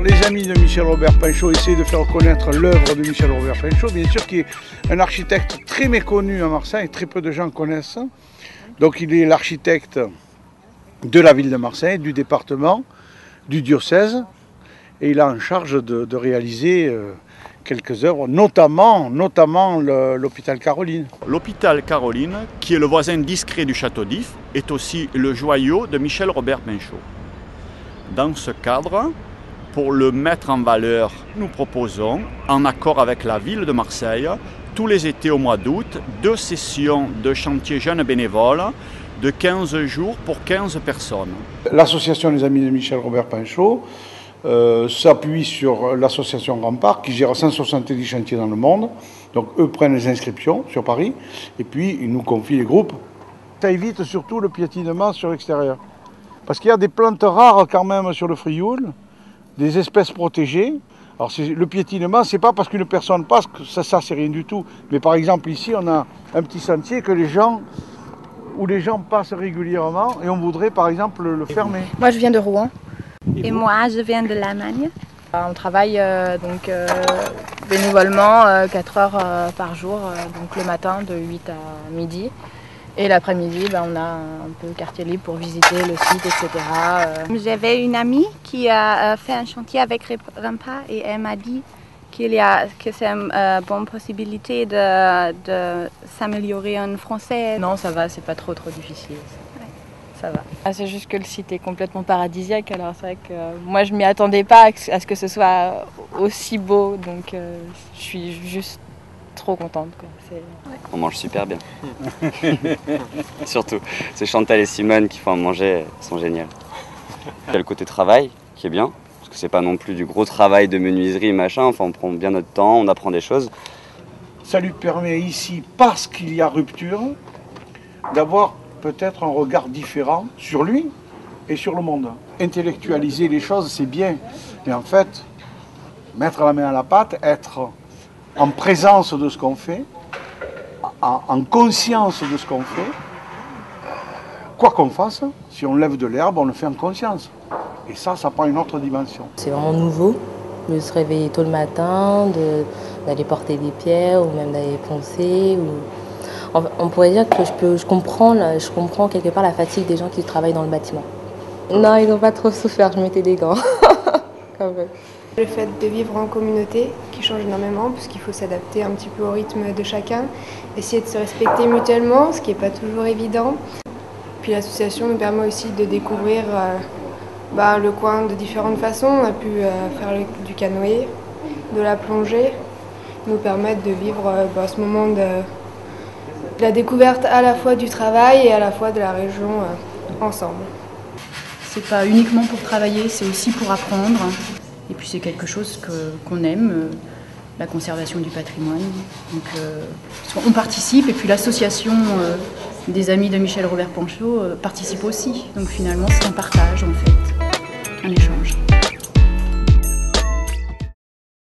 Les amis de Michel Robert Pinchot essaient de faire connaître l'œuvre de Michel Robert Pinchot, bien sûr, qui est un architecte très méconnu à Marseille, très peu de gens connaissent. Donc il est l'architecte de la ville de Marseille, du département, du diocèse, et il a en charge de réaliser quelques œuvres, notamment l'hôpital Caroline. L'hôpital Caroline, qui est le voisin discret du château d'If, est aussi le joyau de Michel Robert Pinchot. Dans ce cadre, pour le mettre en valeur, nous proposons, en accord avec la ville de Marseille, tous les étés au mois d'août, 2 sessions de chantier jeunes bénévoles de 15 jours pour 15 personnes. L'association des Amis de Michel Robert Pinchot s'appuie sur l'association Rempart qui gère 170 chantiers dans le monde. Donc eux prennent les inscriptions sur Paris et puis ils nous confient les groupes. Ça évite surtout le piétinement sur l'extérieur. Parce qu'il y a des plantes rares quand même sur le Frioul, des espèces protégées. Alors le piétinement, c'est pas parce qu'une personne passe que ça c'est rien du tout. Mais par exemple ici, on a un petit sentier où les gens passent régulièrement et on voudrait par exemple le fermer. Moi je viens de Rouen. Et moi je viens de l'Allemagne. On travaille bénévolement 4 heures par jour, donc le matin de 8 à midi. Et l'après-midi, on a un peu quartier libre pour visiter le site, etc. J'avais une amie qui a fait un chantier avec Rempart et elle m'a dit que c'est une bonne possibilité de s'améliorer en français. Non, ça va, c'est pas trop difficile. Ça va. C'est juste que le site est complètement paradisiaque, alors c'est vrai que moi je m'y attendais pas à ce que ce soit aussi beau, donc je suis juste trop contente, quoi. On mange super bien. Surtout, c'est Chantal et Simone qui font à manger, sont géniales. Il y a le côté travail qui est bien, parce que c'est pas non plus du gros travail de menuiserie, machin, enfin on prend bien notre temps, on apprend des choses. Ça lui permet ici, parce qu'il y a rupture, d'avoir peut-être un regard différent sur lui et sur le monde. Intellectualiser les choses, c'est bien, mais en fait, mettre la main à la pâte, être en présence de ce qu'on fait, en conscience de ce qu'on fait, quoi qu'on fasse, si on lève de l'herbe, on le fait en conscience. Et ça prend une autre dimension. C'est vraiment nouveau, de se réveiller tôt le matin, d'aller porter des pierres ou même d'aller poncer. On pourrait dire que je comprends quelque part la fatigue des gens qui travaillent dans le bâtiment. Non, ils n'ont pas trop souffert, je mettais des gants. Quand même. Le fait de vivre en communauté qui change énormément parce qu'il faut s'adapter un petit peu au rythme de chacun, essayer de se respecter mutuellement, ce qui n'est pas toujours évident. Puis l'association nous permet aussi de découvrir le coin de différentes façons. On a pu faire du canoë, de la plongée, nous permettre de vivre ce moment de la découverte à la fois du travail et à la fois de la région ensemble. C'est pas uniquement pour travailler, c'est aussi pour apprendre. Et puis c'est quelque chose qu'on aime, la conservation du patrimoine. Donc on participe et puis l'association des Amis de Michel Robert Pinchot participe aussi. Donc finalement c'est un partage en fait, un échange.